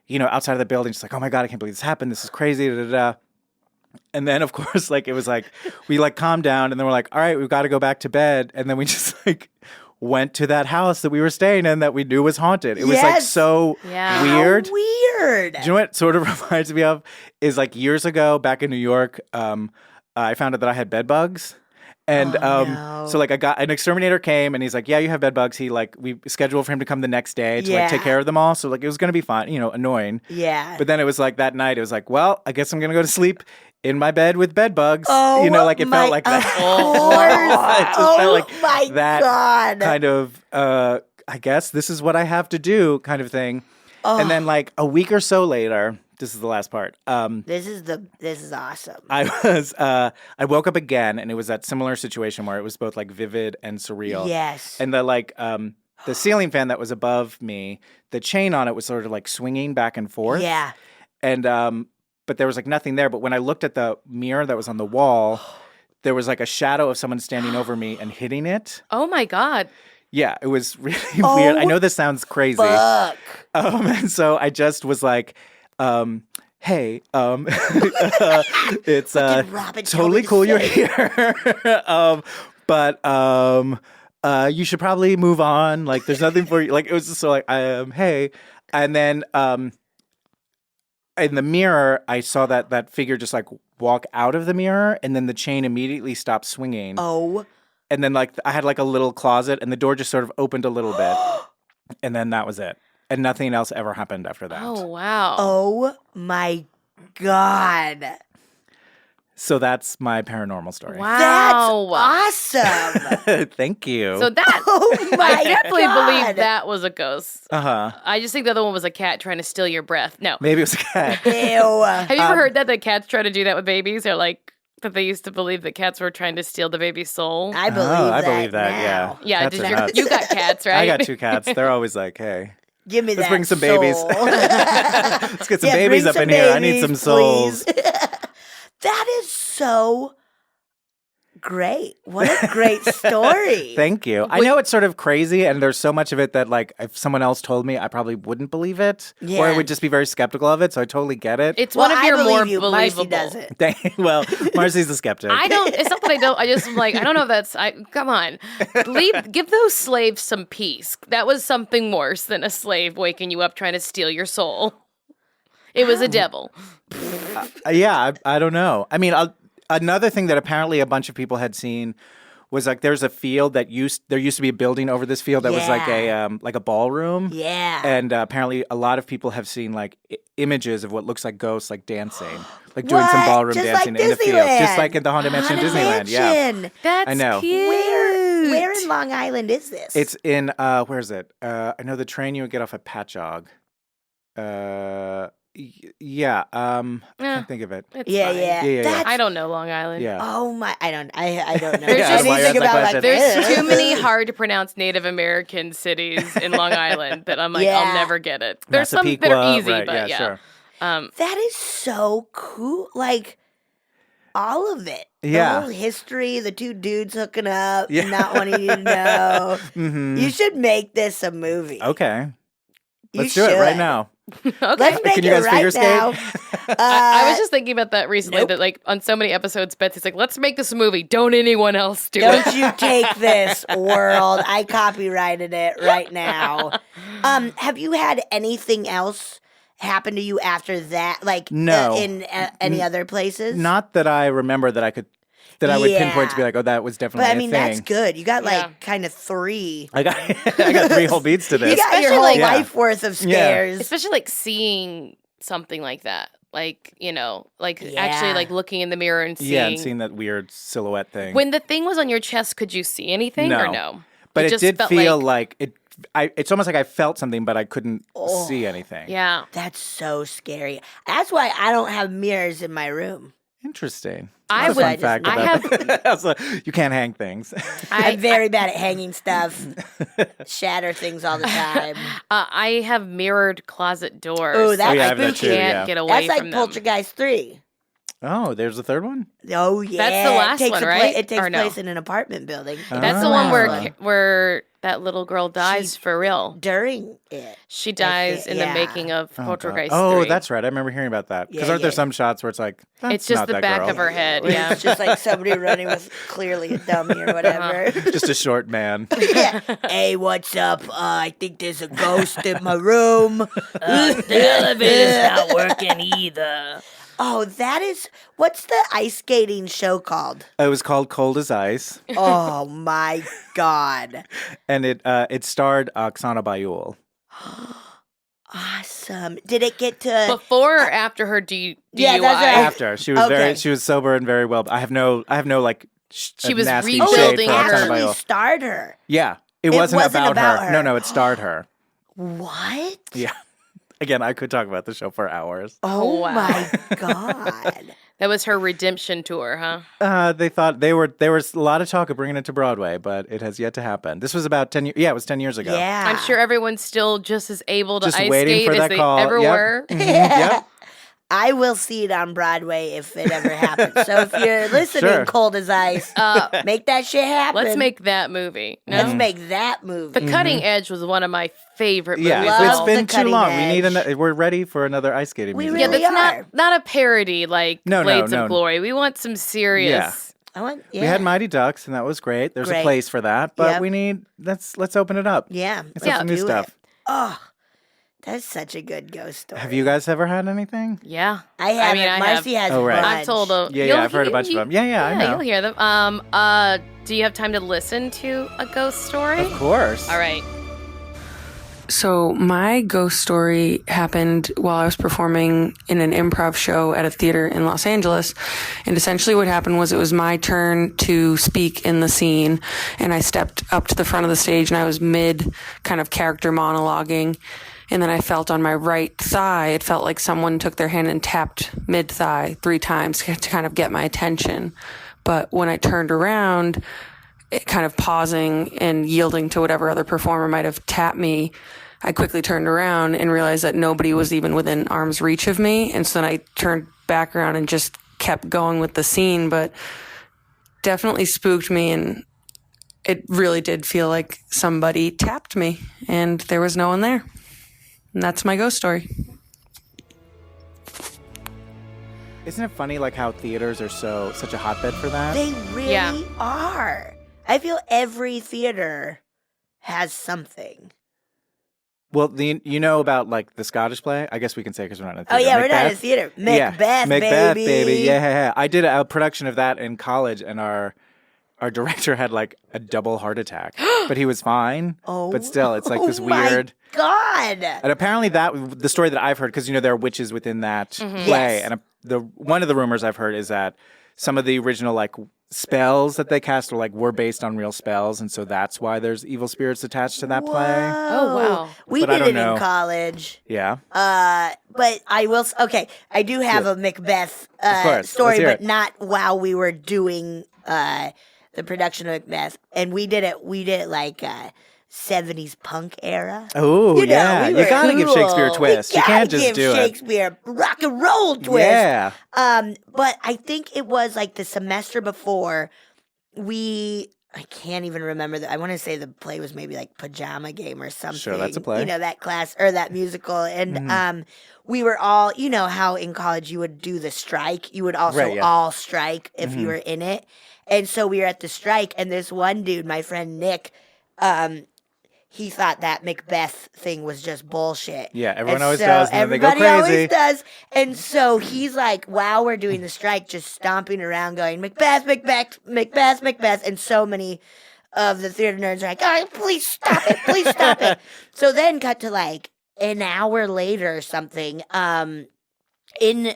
of the building, just like, oh my God, I can't believe this happened. This is crazy. Da, da, da. And then of course, like it was like, we like calmed down, and then we're like, all right, we've got to go back to bed. And then we just like went to that house that we were staying in that we knew was haunted. It was like so weird. How weird. Do you know what it sort of reminds me of is like years ago back in New York, I found out that I had bed bugs. And so like an exterminator came, and he's like, yeah, you have bed bugs. We scheduled for him to come the next day to like take care of them all. So like it was going to be fine, annoying. Yeah. But then it was like that night, it was like, well, I guess I'm going to go to sleep in my bed with bed bugs. Oh, like it felt like that. It just felt like my that God. kind of, I guess this is what I have to do kind of thing. And then like a week or so later, this is the last part. This is awesome. I woke up again, and it was that similar situation where it was both like vivid and surreal. Yes. And the ceiling fan that was above me, the chain on it was sort of like swinging back and forth. Yeah. And but there was like nothing there. But when I looked at the mirror that was on the wall, there was like a shadow of someone standing over me and hitting it. Oh my God. Yeah, it was really weird. I know this sounds crazy. Fuck. And so I just was like, hey, it's Robin totally told cool me you're to here, but you should probably move on. Like, there's nothing for you. Like, it was just so like, hey, and then in the mirror, I saw that figure just like walk out of the mirror, and then the chain immediately stopped swinging. Oh. And then like I had like a little closet, and the door just sort of opened a little bit, and then that was it. And nothing else ever happened after that. Oh, wow. Oh my God. So that's my paranormal story. Wow. That's awesome. Thank you. So that, Oh my I definitely God. believe that was a ghost. Uh-huh. I just think the other one was a cat trying to steal your breath. No. Maybe it was a cat. Ew. Have you ever heard that cats try to do that with babies? Or like that they used to believe that cats were trying to steal the baby's soul? I believe I that. believe that, now. Yeah, Cats are nuts. you got cats, right? I got 2 cats. They're always like, hey, Give me let's that bring some babies. soul. Let's get some Yeah, babies bring up some in here. I need some babies, souls. please. That is so great. What a great story. Thank you. I know it's sort of crazy, and there's so much of it that, like, if someone else told me, I probably wouldn't believe it, or Yeah. I would just be very skeptical of it. So I totally get it. It's Well, one of I your believe more you. believable. Marcy doesn't. Well, Marcy's a skeptic. I don't. It's not that I don't. I just am like I don't know if that's. Come on, give those slaves some peace. That was something worse than a slave waking you up trying to steal your soul. It was a devil. Yeah, I don't know. I mean, another thing that apparently a bunch of people had seen was like there's a field that there used to be a building over this field that was like a ballroom. Yeah. And apparently a lot of people have seen like images of what looks like ghosts like dancing, like doing some What? ballroom Just dancing like in the field, Disneyland. just like in the Haunted Mansion in Disneyland. Yeah, Mansion. That's I know. cute. Where in Long Island is this? it's in where is it? I know the train you would get off at Patchogue. Yeah. I can't think of it. It's yeah, fine. yeah. Yeah. That's, I don't know Long Island. Yeah. Oh my! I don't know There's just- why you asked anything that about question. like There's this. too many hard to pronounce Native American cities in Long Island that I'm like, Yeah. I'll never get it. There's some that are Massapequa, easy, right, but yeah, sure. That is so cool. Like all of it. Yeah. The whole history, the 2 dudes hooking up, Yeah. not wanting you to know. Mm-hmm. You should make this a movie. Okay. You Let's do it right should. now. Okay. Let's make Can you it guys right figure skate? now. I was just thinking about that recently. nope. That like on so many episodes, Betsy's like, "Let's make this a movie. Don't anyone else do Don't it." you take this, world. I copyrighted it right now. Have you had anything else happen to you after that? Like No. in any other places? Not that I remember that I would pinpoint to be like, oh, that was definitely But I a mean, thing. that's good. You got Yeah. like kind of 3. I got 3 whole beats to this. You got your Especially, whole like- life worth of scares. Especially like seeing something like that, like actually Yeah. like looking in the mirror and seeing. Yeah, and seeing that weird silhouette thing. When the thing was on your chest, could you see anything or No. no? But it just did felt feel like it. It's almost like I felt something, but I couldn't see anything. Yeah. That's so scary. That's why I don't have mirrors in my room. Interesting. I That's a fun would- fact I about that. So, you can't hang things. I'm very bad at hanging stuff, shatter things all the time. I have mirrored closet doors. Oh, that's Oh, yeah, I have that you too, can't yeah. get away That's like from them. Poltergeist 3. Oh, there's a third one? Oh, yeah. That's the last it takes one, a right? It takes Or no? place in an apartment building. That's the one where Ah. where that little girl dies for real. During it. She dies in the yeah. making of Oh, Poltergeist God. Oh, 3. that's right. I remember hearing about that. Because Yeah, aren't there yeah. some shots where it's like, that's It's just not the that back girl. of her head. Where Yeah. It's just like somebody running with clearly a dummy or whatever. Just a short man. Yeah. Hey, what's up? I think there's a ghost in my room. The elevator's not working either. Oh, that is. What's the ice skating show called? It was called Cold as Ice, Oh my God. and it starred Oksana Bayul. Awesome. Did it get to. Before or after her DUI? Yeah, that's right. After she was Okay. she was sober and very well. I have no like. She was nasty Oh, shade rebuilding for it her- Oksana actually Bayul. starred her. Yeah, it It wasn't wasn't about her. No, it starred her. What? Yeah. Again, I could talk about the show for hours. Oh wow. my God. That was her redemption tour, huh? They thought there was a lot of talk of bringing it to Broadway, but it has yet to happen. This was about 10 years. Yeah, it was 10 years ago. Yeah. I'm sure everyone's still just as able to Just ice waiting skate for as that they call. ever Yep. were. Mhm. Yep. I will see it on Broadway if it ever happens. So if you're listening, Sure. Cold as Ice, make that shit happen. Let's make that movie. No? Let's make that movie. The Cutting Edge was one of my favorite movies. Yeah, of Love it's all been the too Cutting long. Edge. We're ready for another ice skating We musical. really Yeah, that's are. not a parody like No, Blades no. of Glory. We want some serious. We had Mighty Ducks, and that was great. There's a place for that, but Yep. we need let's open it up. Yeah. Let's have some new do stuff. it. Oh, that's such a good ghost story. Have you guys ever had anything? Yeah. I haven't. I Marcy has Oh, a right. bunch. I've told a Yeah, I've heard a bunch of them. Yeah, I know. You'll hear them. Do you have time to listen to a ghost story? Of course. All right. So my ghost story happened while I was performing in an improv show at a theater in Los Angeles. And essentially what happened was it was my turn to speak in the scene. And I stepped up to the front of the stage and I was mid kind of character monologuing. And then I felt on my right thigh, it felt like someone took their hand and tapped mid-thigh 3 times to kind of get my attention. But when I turned around, kind of pausing and yielding to whatever other performer might have tapped me, I quickly turned around and realized that nobody was even within arm's reach of me. And so then I turned back around and just kept going with the scene, but definitely spooked me. And it really did feel like somebody tapped me and there was no one there. And that's my ghost story. Isn't it funny like how theaters are such a hotbed for that? They really are. I feel every theater has something. Well, you know about like the Scottish play? I guess we can say because we're not in a Oh theater. yeah, we're not in a Macbeth? theater. Yeah. Macbeth, baby. Yeah. I did a production of that in college, and our director had like a double heart attack, but he was fine. Oh, but still, it's like this my weird. God. And apparently, the story that I've heard, because there are witches within that play, Yes. and one of the rumors I've heard is that some of the original like spells that they cast were based on real spells, and so that's why there's evil spirits attached to that play. Oh, wow. We But I did don't it know. in college. Yeah. But I will. Okay, I do have a Macbeth course. story, Let's hear but it. not while we were doing the production of Macbeth, and we did it like 70s punk era. Oh, You know, yeah. we You were gotta give cool. Shakespeare a twist. We You can't gotta just give do it. Shakespeare a rock and roll twist. Yeah. But I think it was like the semester before I can't even remember I want to say the play was maybe like Pajama Game or something. Sure, that's a play. That class or that musical. And we were all, how in college you would do the strike. You would also Right, yeah. all strike if you were in it. And so we were at the strike, and this one dude, my friend Nick, he thought that Macbeth thing was just bullshit. Yeah, everyone And always so does, and then they go everybody crazy. always does. And so he's like, while we're doing the strike, just stomping around going, Macbeth, Macbeth, Macbeth, Macbeth. And so many of the theater nerds are like, oh, please stop it. So then cut to like an hour later or something.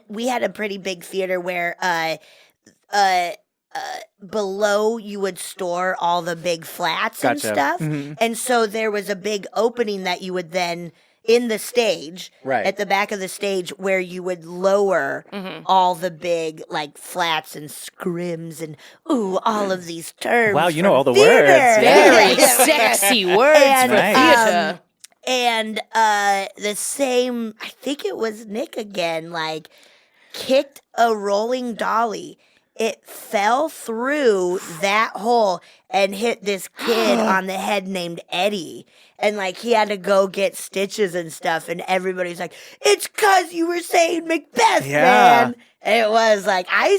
We had a pretty big theater where below you would store all the big flats and Gotcha. stuff. Mhm. And so there was a big opening that you would then in the stage, Right. at the back of the stage, where you would lower all the big like flats and scrims and all of these terms. Wow, you know from all the theater. words. Very sexy words And, for theater. And the same, I think it was Nick again, like kicked a rolling dolly. It fell through that hole and hit this kid on the head named Eddie. And like he had to go get stitches and stuff. And everybody's like, it's 'cause you were saying Macbeth, Yeah. man. And it was like, I'm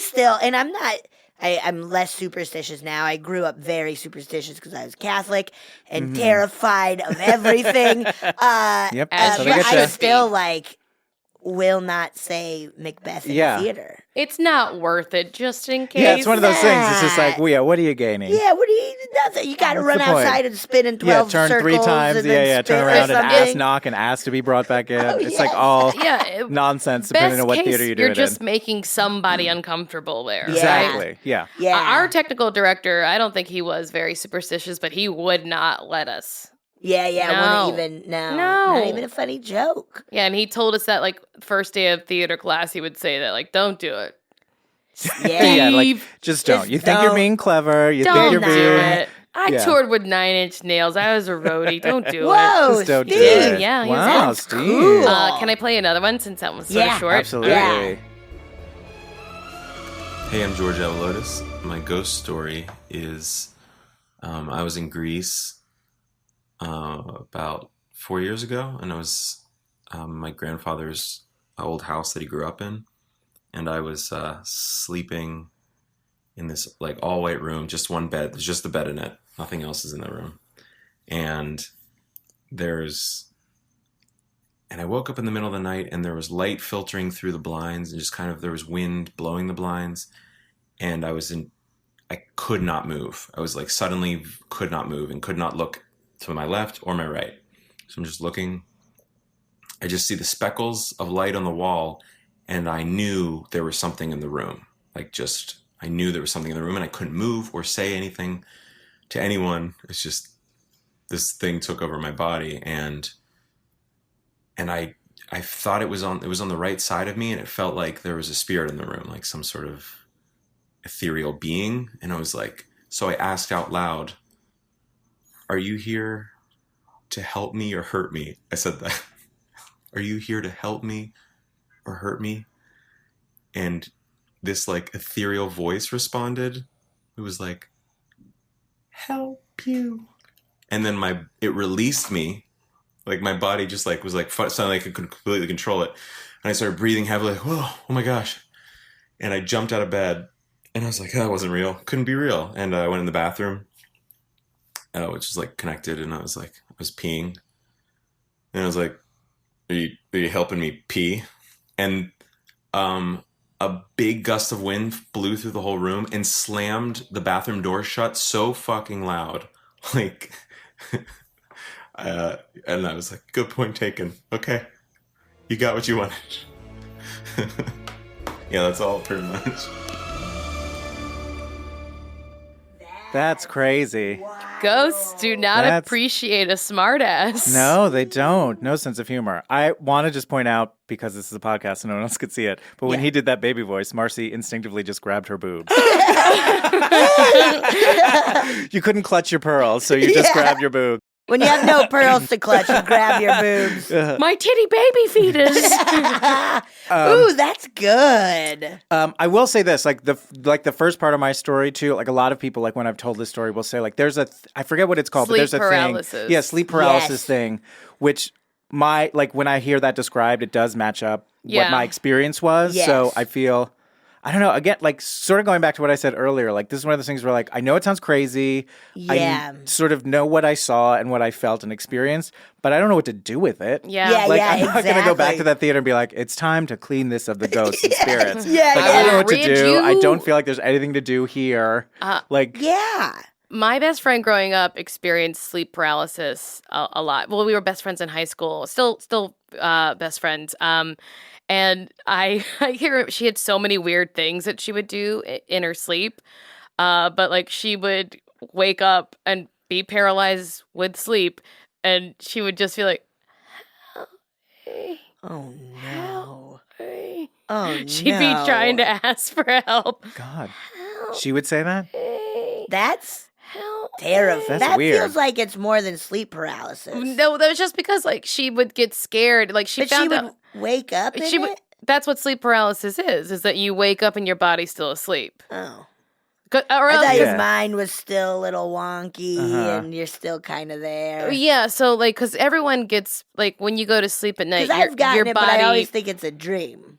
less superstitious now. I grew up very superstitious because I was Catholic and terrified of everything. Yep. But As you I getcha. still like will not say Macbeth in Yeah. the theater. It's not worth it, just in case. Yeah, it's one of those things. It's just like, well, yeah, what are you gaining? Yeah, what do you nothing? You got to What's run the point? outside and spin in Yeah, 12 turn circles. 3 times. And then Yeah, spin turn or around and ask something. knock and ask to be brought back in. Oh, It's yes. like all Yeah. nonsense depending on what Best theater case, you do you're it just in. making somebody uncomfortable there. Yeah. Exactly. Yeah. Yeah. Our technical director, I don't think he was very superstitious, but he would not let us. Yeah, No. wouldn't even, No. not even a funny joke. Yeah, and he told us that like first day of theater class, he would say that like, don't do it. Yeah. Yeah, like Steve, just don't. Just You think you're don't. being clever. You Don't think you're do being it. I Yeah. toured with 9 Inch Nails. I was a roadie. Don't do it. Whoa, Just don't do Steve. it. Yeah, he's wow, that's Steve. cool. Can I play another one since that was sort Yeah, of short? Absolutely. Yeah. Hey, I'm George Avalotis. My ghost story is I was in Greece about 4 years ago, and I was my grandfather's old house that he grew up in, and I was sleeping in this like all white room, just one bed. There's just the bed in it. Nothing else is in the room. And I woke up in the middle of the night, and there was light filtering through the blinds, and just kind of there was wind blowing the blinds, and I could not move. I was like suddenly could not move and could not look to my left or my right. So I'm just looking. I just see the speckles of light on the wall, and I knew there was something in the room. I knew there was something in the room, and I couldn't move or say anything to anyone. It's just this thing took over my body, and I thought it was on the right side of me, and it felt like there was a spirit in the room, like some sort of ethereal being. And I was like, so I asked out loud, "Are you here to help me or hurt me?" I said that. "Are you here to help me or hurt me?" And this like ethereal voice responded. It was like, "Help you." And then it released me. Like my body just like was like sounded like I could completely control it. And I started breathing heavily, like, whoa, oh my gosh. And I jumped out of bed, and I was like, that wasn't real. Couldn't be real. And I went in the bathroom, which is like connected, and I was peeing. And I was like, are you helping me pee? And a big gust of wind blew through the whole room and slammed the bathroom door shut so fucking loud. Like, and I was like, good point taken. Okay. You got what you wanted. Yeah, that's all pretty much. That's crazy. Ghosts do not That's- appreciate a smartass. No, they don't. No sense of humor. I want to just point out, because this is a podcast and no one else could see it, but when he did that baby voice, Marcy instinctively just grabbed her boobs. You couldn't clutch your pearls, so you just grabbed your boob. When you have no pearls to clutch, you grab your boobs. My titty baby fetus. Ooh, that's good. I will say this, like the first part of my story too, like a lot of people, like when I've told this story, will say like there's I forget what it's called, but Sleep there's a paralysis. thing. Yeah, sleep paralysis Yes. thing, which when I hear that described, it does match up Yeah. what my experience was. Yes. So I feel, I don't know, again, like sort of going back to what I said earlier, like this is one of those things where like I know it sounds crazy. Yeah. I sort of know what I saw and what I felt and experienced, but I don't know what to do with it. Yeah. Like I'm not going to go back exactly. to that theater and be like, it's time to clean this of the ghosts and spirits. Yeah, Like yeah. I don't know what to Rid do. you- I don't feel like there's anything to do here. Yeah. My best friend growing up experienced sleep paralysis a lot. Well, we were best friends in high school, still best friends. And I hear she had so many weird things that she would do in her sleep. But like she would wake up and be paralyzed with sleep, and she would just be like, "Hey, Oh no. hey." Oh no. She'd be trying to ask for help. God. She would say that? Hey, That's help. terrifying. That's That weird. feels like it's more than sleep paralysis. No, that was just because like she would get scared. Like she but she found would out wake up in she would. it? That's what sleep paralysis is that you wake up and your body's still asleep. Oh. Or I else, thought Yeah. your mind was still a little wonky Uh-huh. and you're still kind of there. yeah. So like, because everyone gets like when you go to sleep at night, Because your I've gotten your it, body. but I always think it's a dream.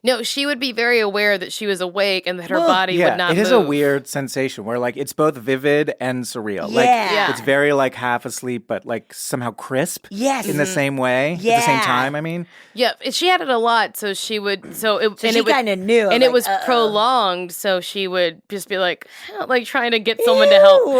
No, she would be very aware that she was awake and that her Well, body Yeah, would not it move. is a weird sensation where like it's both vivid and surreal. Like Yeah. it's very like half asleep, but like somehow crisp Yes. in the same way, at the same Yeah. time. I mean, Yeah, she had it a lot, so she would. So it So and she it would, kind of knew. and like, it was uh-oh. prolonged, so she would just be like trying to get someone to help Ew.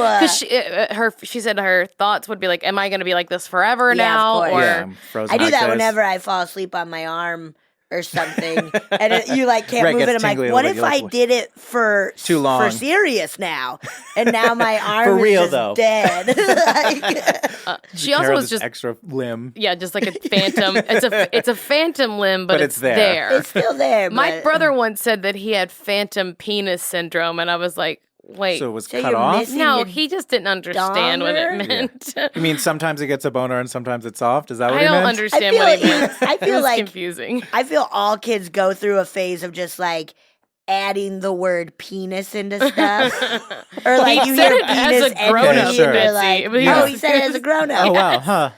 because she said her thoughts would be like, "Am I going to be like this forever Yeah, of now?" course. Or yeah, I'm frozen I do like that this. whenever I fall asleep on my arm or something, and you like can't Right, move it. gets I'm like, tingly a what little if bit. I You're like, did it for Too long. for serious now, and now my arm For is real, just though. dead. Like, she also Carol, was this just extra limb. yeah, just like a phantom. It's a phantom limb, but, But it's there. it's still there. My but- brother once said that he had phantom penis syndrome, and I was like, Wait. So it was So cut you're off? missing no, your he just didn't understand what donger? it meant. You mean sometimes it gets a boner and sometimes it's soft? Is that what I he don't meant? understand what he meant. I It feel was like confusing. I feel all kids go through a phase of just like adding the word penis into stuff. Or like He you said hear it as penis a and grown-up, pee, sure. and you're Betsy. like, But he oh, was- he said it as a grown up. Oh, wow. Huh.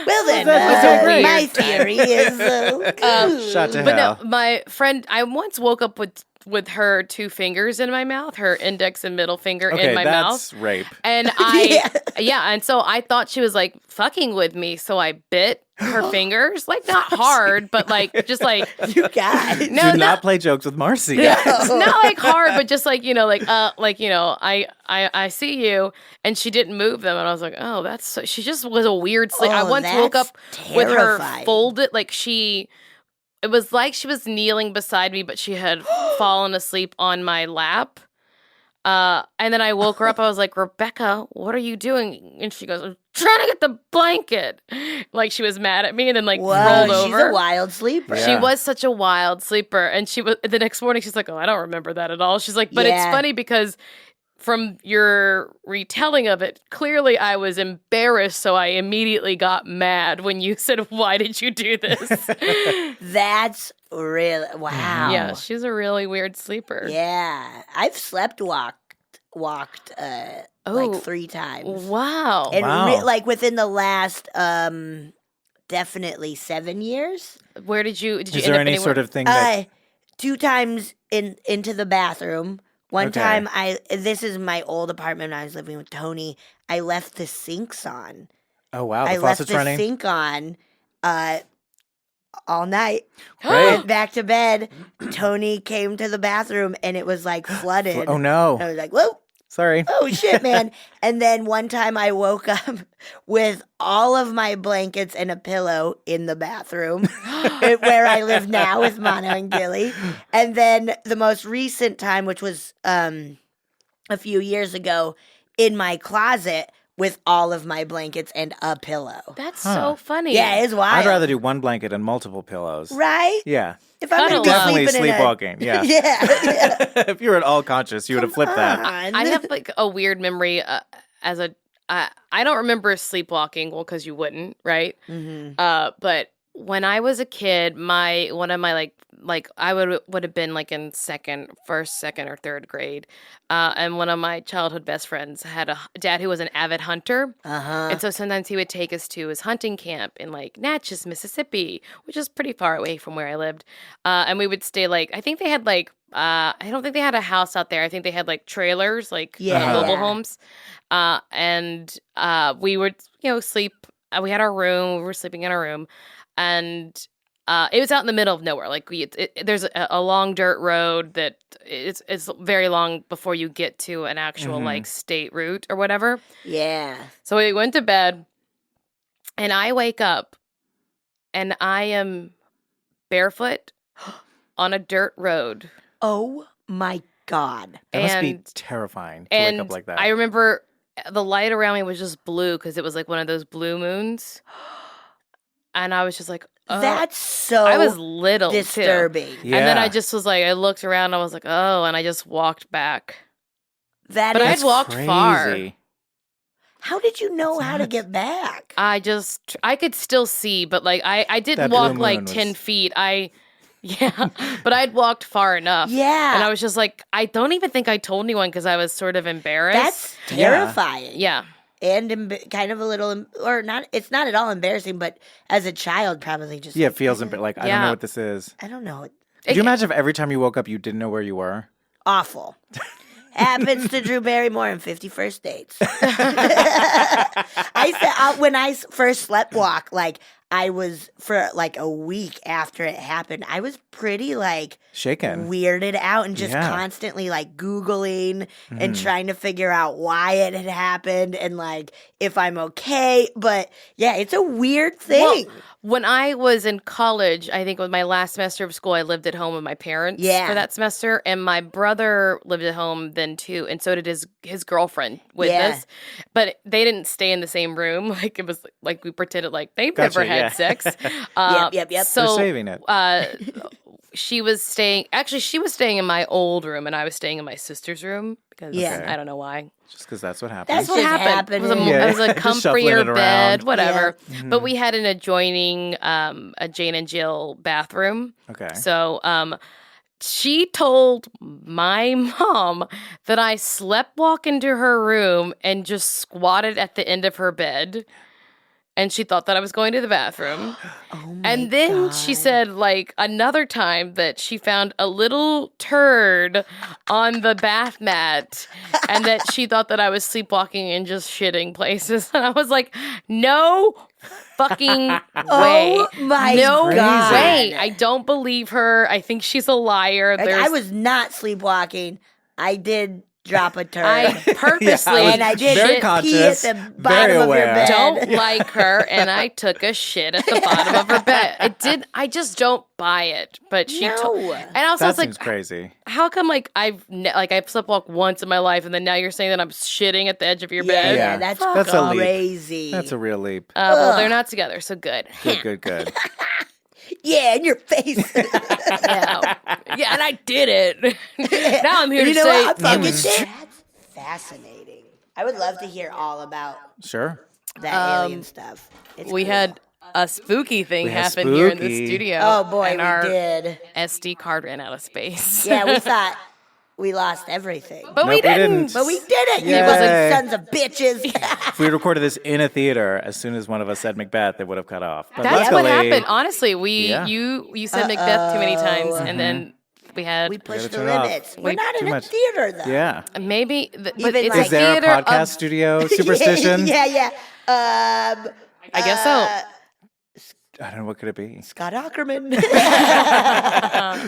Well then, That's so great. my theory is Shot to But hell. no, my friend, I once woke up with her two fingers in my mouth, her index and middle finger Okay, in my that's mouth. rape. And and so I thought she was like fucking with me, so I bit her fingers, like not hard, but like just like you guys. no, Do not play jokes with Marcy. it's not like hard, but just like I see you, and she didn't move them, and I was like, oh, that's so, she just was a weird sleep. I Oh, once woke that's up with her terrifying. folded, like it was like she was kneeling beside me, but she had fallen asleep on my lap. And then I woke her up. I was like, Rebecca, what are you doing? And she goes, I'm trying to get the blanket. Like she was mad at me, and then like rolled Whoa, over. she's a wild sleeper. Yeah. She was such a wild sleeper. And she was the next morning, she's like, oh, I don't remember that at all. She's like, but it's Yeah. funny because from your retelling of it, clearly I was embarrassed. So I immediately got mad when you said, why did you do this? That's really wow. Yeah, she's a really weird sleeper. Yeah. I've slept walked Oh. like 3 times. Wow. And Wow. like within the last definitely 7 years. Where did you Is end there up any anywhere? sort of thing that 2 times into the bathroom. One Okay. time this is my old apartment when I was living with Tony. I left the sinks on. Oh wow, I the left faucet's the running. sink on all night. Right. Went back to bed. Tony came to the bathroom and it was like flooded. Oh no. I was like, whoa. Sorry. Oh shit, man. And then one time I woke up with all of my blankets and a pillow in the bathroom where I live now with Mono and Gilly. And then the most recent time, which was a few years ago, in my closet with all of my blankets and a pillow. That's Huh. so funny. Yeah, it's wild. I'd rather do one blanket and multiple pillows. Right? Yeah. If I'm gonna Cuddle be up. Definitely sleeping in a- sleepwalking. Yeah. yeah. If you were at all conscious, you would have flipped that. I have like a weird memory as a. I don't remember sleepwalking. Well, because you wouldn't, right? Mhm. But when I was a kid, one of my like I would have been like in first, second, or third grade, and one of my childhood best friends had a dad who was an avid hunter. Uh-huh. And so sometimes he would take us to his hunting camp in like Natchez, Mississippi, which is pretty far away from where I lived. And we would stay I think they had I don't think they had a house out there. I think they had like trailers, like Yeah. mobile Yeah. homes. And we would, sleep. We had our room. We were sleeping in our room. And it was out in the middle of nowhere. Like there's a long dirt road that it's very long before you get to an actual like state route or whatever. Yeah. So we went to bed, and I wake up, and I am barefoot on a dirt road. Oh my God. That must be And- terrifying to wake up like that. I remember the light around me was just blue because it was like one of those blue moons. And I was just like, oh. That's so I was little too. disturbing. Yeah. And then I just was like, I looked around, and I was like, oh, and I just walked back. That But is I'd walked far. Crazy. How did you know how to get back? I could still see, but like I didn't That walk blue like moon 10 was- feet. But I'd walked far enough. Yeah. And I was just like, I don't even think I told anyone because I was sort of embarrassed. That's terrifying. yeah. And kind of a little, or not, it's not at all embarrassing, but as a child, probably just. Yeah, it feels like I don't Yeah. know what this is. I don't know. Could you imagine if every time you woke up you didn't know where you were? Awful. Happens to Drew Barrymore in 50 First Dates. I said, when I first sleptwalk, like, I was, for like a week after it happened, I was pretty like Shaken. weirded out and just Yeah. constantly like Googling and trying to figure out why it had happened and like if I'm okay. But yeah, it's a weird thing. Well, when I was in college, I think with my last semester of school, I lived at home with my parents Yeah. for that semester, and my brother lived at home then too, and so did his girlfriend with Yeah. us. But they didn't stay in the same room. Like it was like we pretended like they've Gotcha, never had yeah. sex. Yep. So They're saving it. she was staying in my old room, and I was staying in my sister's room because Yeah. I don't know why. Just because that's what happens. That's That's what just happened. It was a, happening. it was a Just shuffling comfier it around. bed, whatever. Yeah. But we had an adjoining a Jane and Jill bathroom. Okay. So she told my mom that I sleptwalk into her room and just squatted at the end of her bed. And she thought that I was going to the bathroom. Oh my And then she God. said, like, another time that she found a little turd on the bath mat and that she thought that I was sleepwalking and just shitting places. And I was like, no fucking way. Oh my no God. way. I don't believe her. I think she's a liar. Like, I was not sleepwalking. I did drop a turd. I purposely and I did very pee at conscious, the very bottom of your aware. bed. don't like her, and I took a shit at the bottom of her bed. I just don't buy it. But she No. told, and also I That was like, seems crazy. how come I've sleptwalked once in my life, and then now you're saying that I'm shitting at the edge of your Yeah, bed? Yeah. that's a leap. crazy. That's a real leap. Well, they're not together, so good. Good. Yeah, in your face. Yeah, and I did it. Now I'm here you to know say what? I fucking it was did. That's fascinating. I would love to hear all about Sure. that alien stuff. It's we cool. had a spooky thing We had happen here in the spooky. studio. Oh boy, and we our did. SD card ran out of space. Yeah, we thought we lost everything. But we Nope, we didn't. didn't. But we did it, you Yay. sons of bitches. If we recorded this in a theater, as soon as one of us said Macbeth, it would have cut off. But That's luckily, what happened. Honestly, Yeah. you said Macbeth too many times, and then we had We pushed the turn it off. limits. We're not too in a much. theater, though. Yeah. maybe, but Even it's like- Is there a theater podcast of, studio superstition? yeah. I guess so. I don't know. What could it be? Scott Ackerman. Different.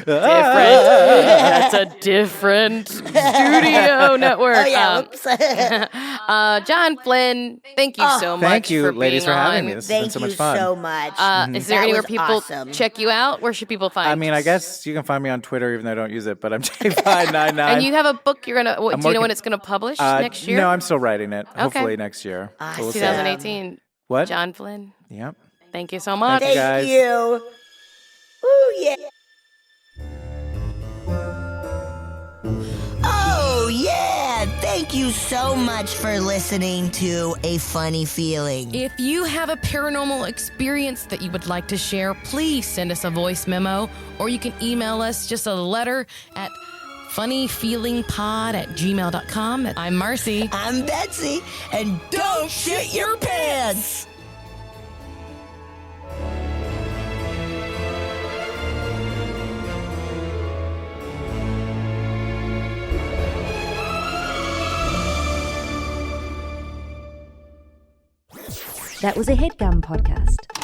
That's a different studio network. Oh, yeah. Whoops. John Flynn, thank you so much. Thank you, for ladies, being for having on. me. This has been Thank so you much fun. so much. Is there That anywhere was people awesome. check you out? Where should people find? I mean, I guess you can find me on Twitter, even though I don't use it. But I'm J599. And you have a book you're gonna. Do you know working- when it's gonna publish next year? No, I'm still writing it. Hopefully next year. So we'll see. 2018. What? John Flynn. Yep. Thank you so much. Thank Thank guys. you. Ooh, yeah. Oh, yeah. Thank you so much for listening to A Funny Feeling. If you have a paranormal experience that you would like to share, please send us a voice memo, or you can email us just a letter at funnyfeelingpod@gmail.com. I'm Marcy. I'm Betsy, and don't shit your pants. That was a HeadGum podcast.